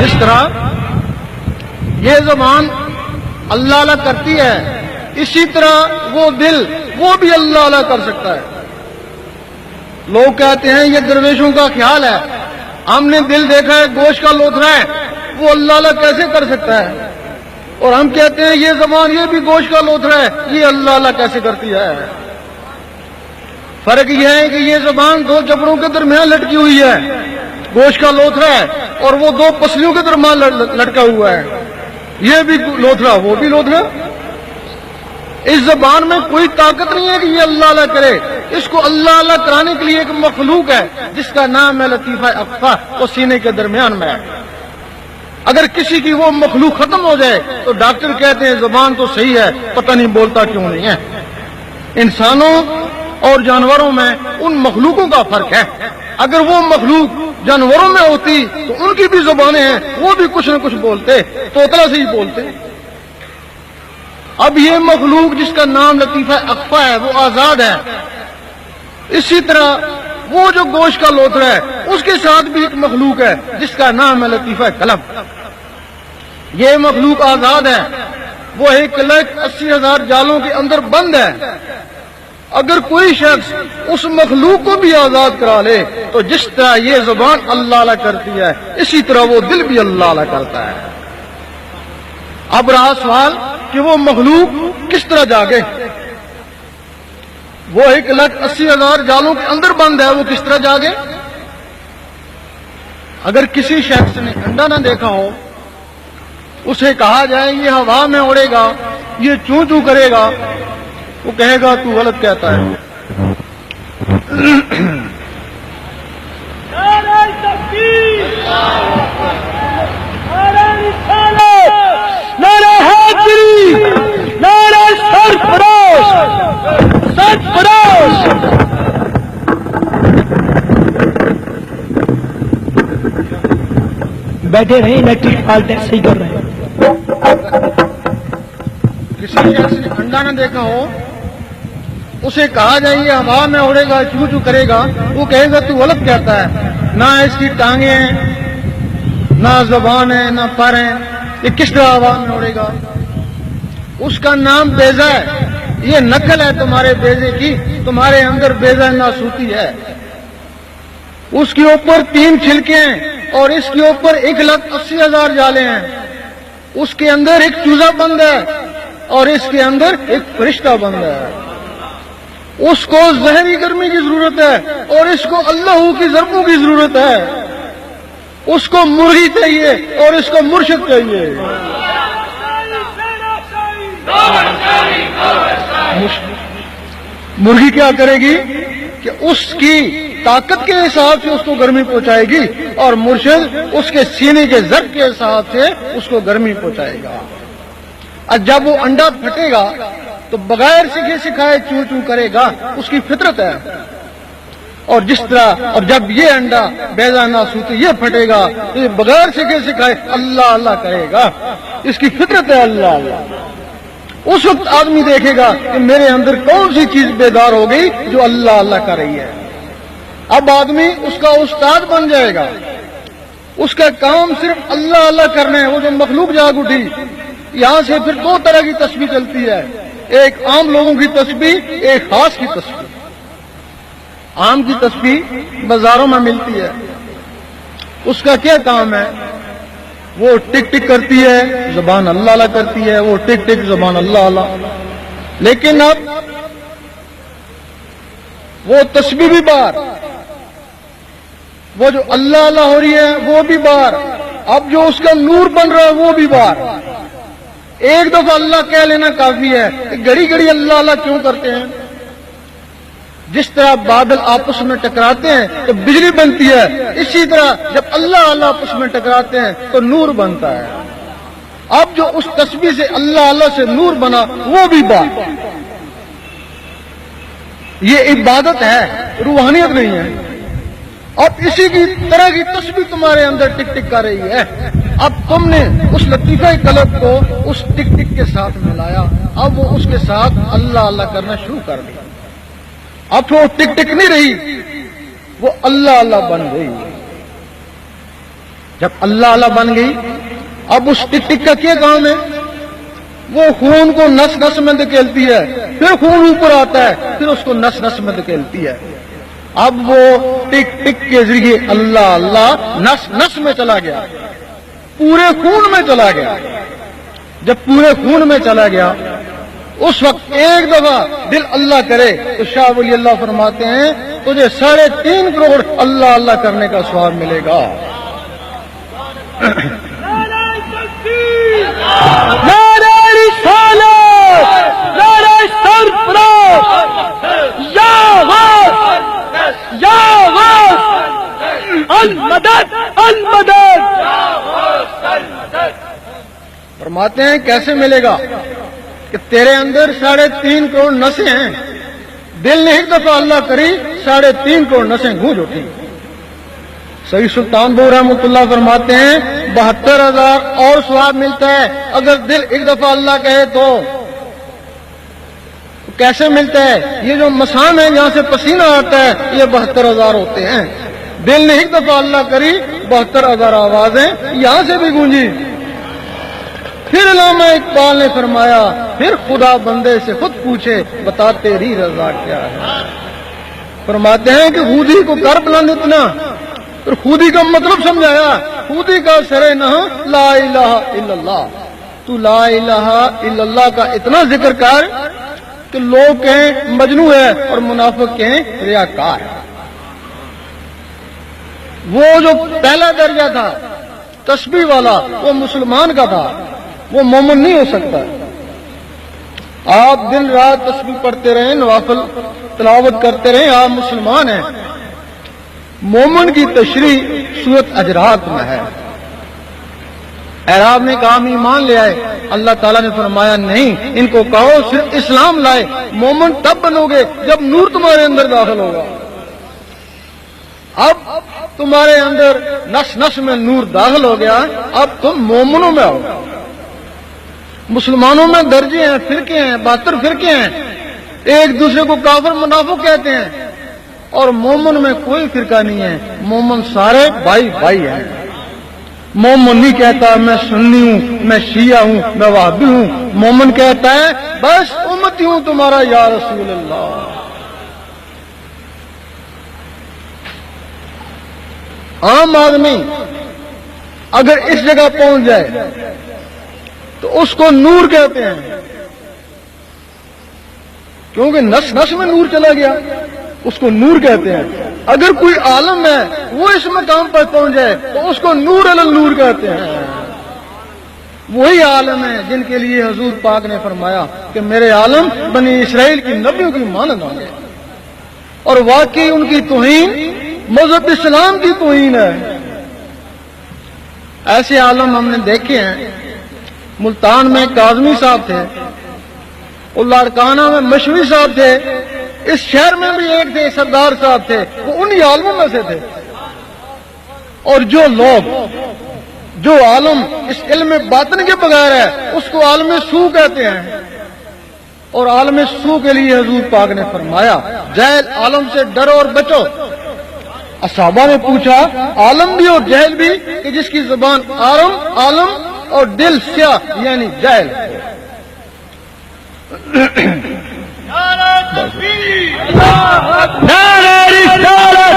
اس طرح یہ زبان اللہ اللہ کرتی ہے، اسی طرح وہ دل وہ بھی اللہ اللہ کر سکتا ہے۔ لوگ کہتے ہیں یہ درویشوں کا خیال ہے، ہم نے دل دیکھا ہے گوشت کا لوتھڑا ہے، وہ اللہ اللہ کیسے کر سکتا ہے؟ اور ہم کہتے ہیں یہ زبان یہ بھی گوشت کا لوتھڑا ہے، یہ اللہ اللہ کیسے کرتی ہے؟ فرق یہ ہے کہ یہ زبان دو جبڑوں کے درمیان لٹکی ہوئی ہے، گوشت کا لوتھڑا ہے، اور وہ دو پسلیوں کے درمیان لٹکا ہوا ہے، یہ بھی لوتھڑا وہ بھی لوتھڑا۔ اس زبان میں کوئی طاقت نہیں ہے کہ یہ اللہ اللہ کرے، اس کو اللہ اللہ کرانے کے لیے ایک مخلوق ہے جس کا نام ہے لطیفہ اخفا، وہ سینے کے درمیان میں ہے۔ اگر کسی کی وہ مخلوق ختم ہو جائے تو ڈاکٹر کہتے ہیں زبان تو صحیح ہے، پتہ نہیں بولتا کیوں نہیں ہے۔ انسانوں اور جانوروں میں ان مخلوقوں کا فرق ہے، اگر وہ مخلوق جانوروں میں ہوتی تو ان کی بھی زبانیں ہیں، وہ بھی کچھ نہ کچھ بولتے، طوطلا سے ہی بولتے۔ اب یہ مخلوق جس کا نام لطیفہ اخفا ہے وہ آزاد ہے، اسی طرح وہ جو گوشت کا لوتھڑا ہے اس کے ساتھ بھی ایک مخلوق ہے جس کا نام ہے لطیفہ قلم۔ یہ مخلوق آزاد ہے، وہ 1,80,000 جالوں کے اندر بند ہے۔ اگر کوئی شخص اس مخلوق کو بھی آزاد کرا لے تو جس طرح یہ زبان اللہ اللہ کرتی ہے اسی طرح وہ دل بھی اللہ اللہ کرتا ہے۔ اب رہا سوال کہ وہ مخلوق کس طرح جاگے؟ وہ 1,80,000 جالوں کے اندر بند ہے، وہ کس طرح جاگے؟ اگر کسی شخص نے انڈا نہ دیکھا ہو، اسے کہا جائے یہ ہوا میں اڑے گا، یہ چوں چوں کرے گا، وہ کہے گا تو غلط کہتا ہے۔ بیٹھے رہے الیکٹرک فالٹ ایسے ہی کر رہے ہیں۔ کسی شخص نے انڈا نہ دیکھا ہو، اسے کہا جائے یہ ہوا میں اڑے گا، چوں چوں کرے گا، وہ کہے گا تو غلط کہتا ہے، نہ اس کی ٹانگیں ہیں، نہ زبان ہے، نہ پر ہیں، یہ کس طرح ہوا میں اڑے گا؟ اس کا نام بیضہ ہے، یہ نقل ہے تمہارے بیضے کی، تمہارے اندر بیضہ ناسوتی ہے۔ اس کے اوپر 3 چھلکے ہیں اور اس کے اوپر 1,80,000 جالے ہیں، اس کے اندر ایک چوزا بند ہے اور اس کے اندر ایک فرشتہ بند ہے۔ اس کو ظہری گرمی کی ضرورت ہے اور اس کو اللہ کی ضربوں کی ضرورت ہے، اس کو مرغی چاہیے اور اس کو مرشد چاہیے۔ مرغی کیا کرے گی کہ اس کی طاقت کے حساب سے اس کو گرمی پہنچائے گی اور مرشد اس کے سینے کے ضرب کے حساب سے اس کو گرمی پہنچائے گا۔ اور جب وہ انڈا پھٹے گا تو بغیر سیکھے سکھائے چوں چوں کرے گا، اس کی فطرت ہے۔ اور جس طرح اور جب یہ انڈا بیضہ ناسوتی یہ پھٹے گا تو یہ بغیر سیکھے سکھائے اللہ اللہ کرے گا، اس کی فطرت ہے اللہ اللہ۔ اس وقت آدمی دیکھے گا کہ میرے اندر کون سی چیز بیدار ہو گئی جو اللہ اللہ کر رہی ہے۔ اب آدمی اس کا استاد بن جائے گا، اس کا کام صرف اللہ اللہ کرنا ہے۔ وہ جو مخلوق جاگ اٹھی، یہاں سے پھر 2 طرح کی تسبیح چلتی ہے، ایک عام لوگوں کی تسبیح، ایک خاص کی تسبیح۔ عام کی تسبیح بازاروں میں ملتی ہے، اس کا کیا کام ہے؟ وہ ٹک ٹک کرتی ہے، زبان اللہ اللہ کرتی ہے، وہ ٹک ٹک زبان اللہ اللہ۔ لیکن اب وہ تسبیح بھی بار، وہ جو اللہ اللہ ہو رہی ہے وہ بھی بار، اب جو اس کا نور بن رہا ہے وہ بھی بار۔ ایک دفعہ اللہ کہہ لینا کافی ہے، گھڑی گھڑی اللہ اللہ کیوں کرتے ہیں؟ جس طرح بادل آپس میں ٹکراتے ہیں تو بجلی بنتی ہے، اسی طرح جب اللہ اللہ آپس میں ٹکراتے ہیں تو نور بنتا ہے۔ اب جو اس تسبیح سے اللہ اللہ سے نور بنا وہ بھی بات، یہ عبادت ہے، روحانیت نہیں ہے۔ اب اسی کی طرح کی تسبیح تمہارے اندر ٹک ٹک کر رہی ہے، اب تم نے اس لطیفہ قلب کو اس ٹک ٹک کے ساتھ ملایا، اب وہ اس کے ساتھ اللہ اللہ کرنا شروع کر دیا۔ اب وہ ٹک ٹک نہیں رہی، وہ اللہ اللہ بن گئی۔ جب اللہ اللہ بن گئی، اب اس ٹک ٹک کا کیا کام ہے؟ وہ خون کو نس نس میں دھکیلتی ہے، پھر خون اوپر آتا ہے، پھر اس کو نس نس میں دھکیلتی ہے۔ اب وہ ٹک ٹک کے ذریعے اللہ اللہ نس نس میں چلا گیا، پورے خون میں چلا گیا۔ جب پورے خون میں چلا گیا، اس وقت ایک دفعہ دل اللہ کرے تو شاہ ولی اللہ فرماتے ہیں تجھے 3.5 کروڑ اللہ اللہ کرنے کا ثواب ملے گا۔ نعرہ رسالت، نعرہ سرفراز، یا غوث، یا غوث، المدد، المدد۔ فرماتے ہیں کیسے ملے گا کہ تیرے اندر 3.5 کروڑ نسیں ہیں، دل نے ایک دفعہ اللہ کری 3.5 کروڑ نسیں گونج اٹھی۔ سید سلطان بہو رحمۃ اللہ فرماتے ہیں 72,000 اور ثواب ملتا ہے اگر دل ایک دفعہ اللہ کہے تو۔ کیسے ملتا ہے؟ یہ جو مسام ہے جہاں سے پسینہ آتا ہے یہ 72,000 ہوتے ہیں، دل نے ایک دفعہ اللہ کری 72,000 آوازیں یہاں سے بھی گونجی۔ پھر علامہ اقبال نے فرمایا پھر خدا بندے سے خود پوچھے بتا تیری رضا کیا ہے۔ فرماتے ہیں کہ خودی کو کر بلند اتنا، پھر خودی کا مطلب سمجھایا، خودی کا سرے نہ لا الہ الا اللہ، تو لا الہ الا اللہ کا اتنا ذکر کر کہ لوگ کہیں مجنون ہے اور منافق کہیں ریاکار ہے۔ وہ جو پہلا درجہ تھا تسبیح والا وہ مسلمان کا تھا، وہ مومن نہیں ہو سکتا۔ آپ دن رات تسبیح پڑھتے رہیں، نوافل تلاوت کرتے رہیں، آپ مسلمان ہیں۔ مومن کی تشریح سورت حجرات میں ہے۔ اعراب نے کہا ہم ایمان لے آئے، اللہ تعالیٰ نے فرمایا نہیں، ان کو کہو صرف اسلام لائے، مومن تب بنو گے جب نور تمہارے اندر داخل ہوگا۔ اب تمہارے اندر نس نس میں نور داخل ہو گیا، اب تم مومنوں میں آؤ۔ مسلمانوں میں درجے ہیں، فرقے ہیں، 72 فرقے ہیں، ایک دوسرے کو کافر منافق کہتے ہیں، اور مومن میں کوئی فرقہ نہیں ہے، مومن سارے بھائی بھائی ہیں۔ مومن نہیں کہتا میں سنی ہوں، میں شیعہ ہوں، میں وہابی ہوں، مومن کہتا ہے بس امتی ہوں تمہارا یا رسول اللہ۔ عام آدمی اگر اس جگہ پہنچ جائے تو اس کو نور کہتے ہیں، کیونکہ نس نس میں نور چلا گیا، اس کو نور کہتے ہیں۔ اگر کوئی عالم ہے وہ اس مقام پر پہنچ جائے تو اس کو نور علی نور کہتے ہیں۔ وہی عالم ہیں جن کے لیے حضور پاک نے فرمایا کہ میرے عالم بنی اسرائیل کی نبیوں کی مانند ہوں گے، اور واقعی ان کی توہین مذہب اسلام کی توہین ہے۔ ایسے عالم ہم نے دیکھے ہیں، ملتان میں کاظمی صاحب تھے، اور لاڑکانہ میں مشوی صاحب تھے، اس شہر میں بھی ایک تھے سردار صاحب تھے، وہ انہی عالموں میں سے تھے۔ اور جو لوگ جو عالم اس علم باطن کے بغیر ہے اس کو عالم سو کہتے ہیں، اور عالم سو کے لیے حضور پاک نے فرمایا جاہل عالم سے ڈرو اور بچو۔ اصحابہ نے پوچھا عالم بھی اور جاہل بھی کہ جس کی زبان عالم اور دل سیاہ یعنی جاہل۔ نعرہ رسالت،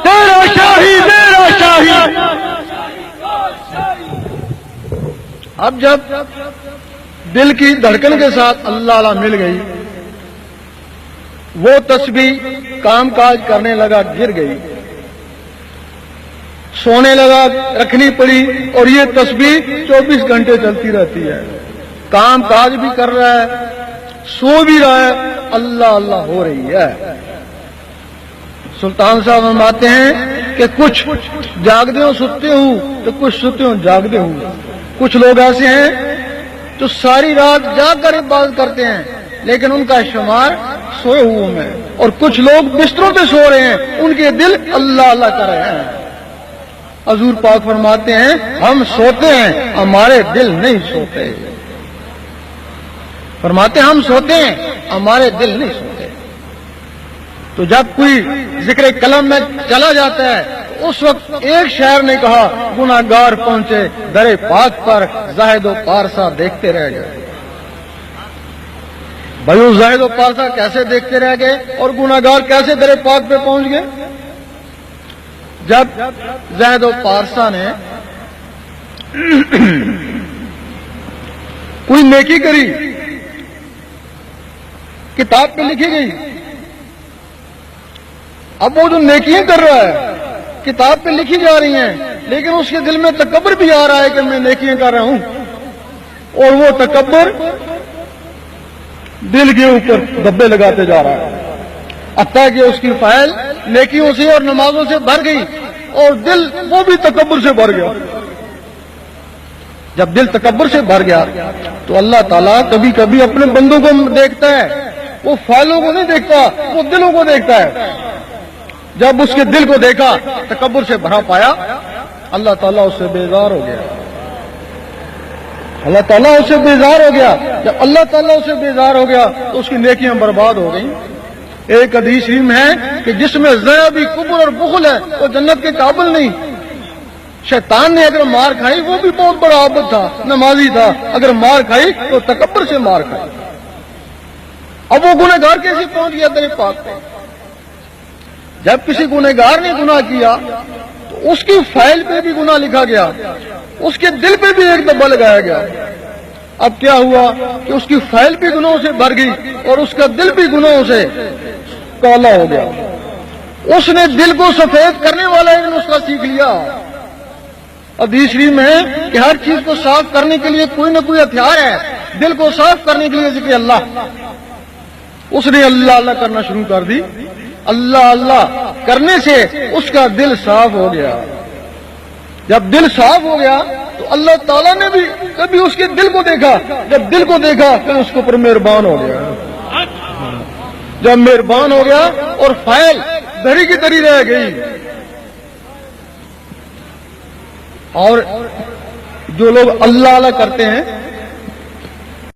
تیرا شاہی میرا شاہی۔ اب جب دل کی دھڑکن کے ساتھ اللہ اللہ مل گئی، وہ تسبیح کام کاج کرنے لگا، گر گئی، سونے لگا، رکھنی پڑی، اور یہ تسبیح 24 گھنٹے چلتی رہتی ہے، کام کاج بھی کر رہا ہے، سو بھی رہا ہے، اللہ اللہ ہو رہی ہے۔ سلطان صاحب فرماتے ہیں کہ کچھ جاگتے ہوں سوتے ہوں تو کچھ سوتے ہوں جاگتے ہوں۔ کچھ لوگ ایسے ہیں جو ساری رات جاگ کر عبادت کرتے ہیں لیکن ان کا شمار سوئے ہوئے میں، اور کچھ لوگ بستروں پہ سو رہے ہیں، ان کے دل اللہ اللہ کر رہے ہیں۔ حضور پاک فرماتے ہیں ہم سوتے ہیں ہمارے دل نہیں سوتے، فرماتے ہیں ہم سوتے ہیں ہمارے دل نہیں سوتے۔ تو جب کوئی ذکر کلام میں چلا جاتا ہے اس وقت ایک شاعر نے کہا گناہگار پہنچے در پاک پر زاہد و پارسا دیکھتے رہ گئے. بھائیو زاہد و پارسا کیسے دیکھتے رہ گئے اور گناہگار کیسے در پاک پہ پہنچ گئے؟ جب زاہد و پارسا نے کوئی نیکی کری، کتاب پہ لکھی گئی، اب وہ جو نیکیاں کر رہا ہے کتاب پہ لکھی جا رہی ہیں، لیکن اس کے دل میں تکبر بھی آ رہا ہے کہ میں نیکیاں کر رہا ہوں، اور وہ تکبر دل کے اوپر دبے لگاتے جا رہا ہے، حتیٰ کہ اس کی فائل نیکیوں سے اور نمازوں سے بھر گئی اور دل وہ بھی تکبر سے بھر گیا. جب دل تکبر سے بھر گیا تو اللہ تعالیٰ کبھی کبھی اپنے بندوں کو دیکھتا ہے، وہ فائلوں کو نہیں دیکھتا، وہ دلوں کو دیکھتا ہے. جب اس کے دل کو دیکھا تکبر سے بھرا پایا، اللہ تعالیٰ اس سے بیزار ہو گیا. اللہ تعالیٰ اس سے بیزار ہو گیا. جب اللہ تعالیٰ اس سے بیزار ہو گیا تو اس کی نیکیاں برباد ہو گئیں. ایک حدیث میں ہے کہ جس میں ضیا بھی کبر اور بخل ہے وہ جنت کے قابل نہیں. شیطان نے اگر مار کھائی وہ بھی بہت بڑا عابد تھا، نمازی تھا، اگر مار کھائی تو تکبر سے مار کھائی. اب وہ گنہگار کیسے پہنچ گیا در پاک پہ؟ جب کسی گنہگار نے گناہ کیا تو اس کی فائل پہ بھی گناہ لکھا گیا، اس کے دل پہ بھی ایک دبا لگایا گیا. اب کیا ہوا کہ اس کی فائل بھی گناہوں سے بھر گئی اور اس کا دل بھی گناہوں سے کالا ہو گیا. اس نے دل کو سفید کرنے والا ایک نسخہ سیکھ لیا. حدیث شریف میں ہے کہ ہر چیز کو صاف کرنے کے لیے کوئی نہ کوئی ہتھیار ہے. دل کو صاف کرنے کے لیے ذکر اللہ. اس نے اللہ اللہ کرنا شروع کر دی. اللہ اللہ کرنے سے اس کا دل صاف ہو گیا. جب دل صاف ہو گیا تو اللہ تعالیٰ نے بھی کبھی اس کے دل کو دیکھا. جب دل کو دیکھا پھر اس کے اوپر مہربان ہو گیا. جب مہربان ہو گیا اور فائل دری کی دری رہ گئی. اور جو لوگ اللہ اللہ کرتے ہیں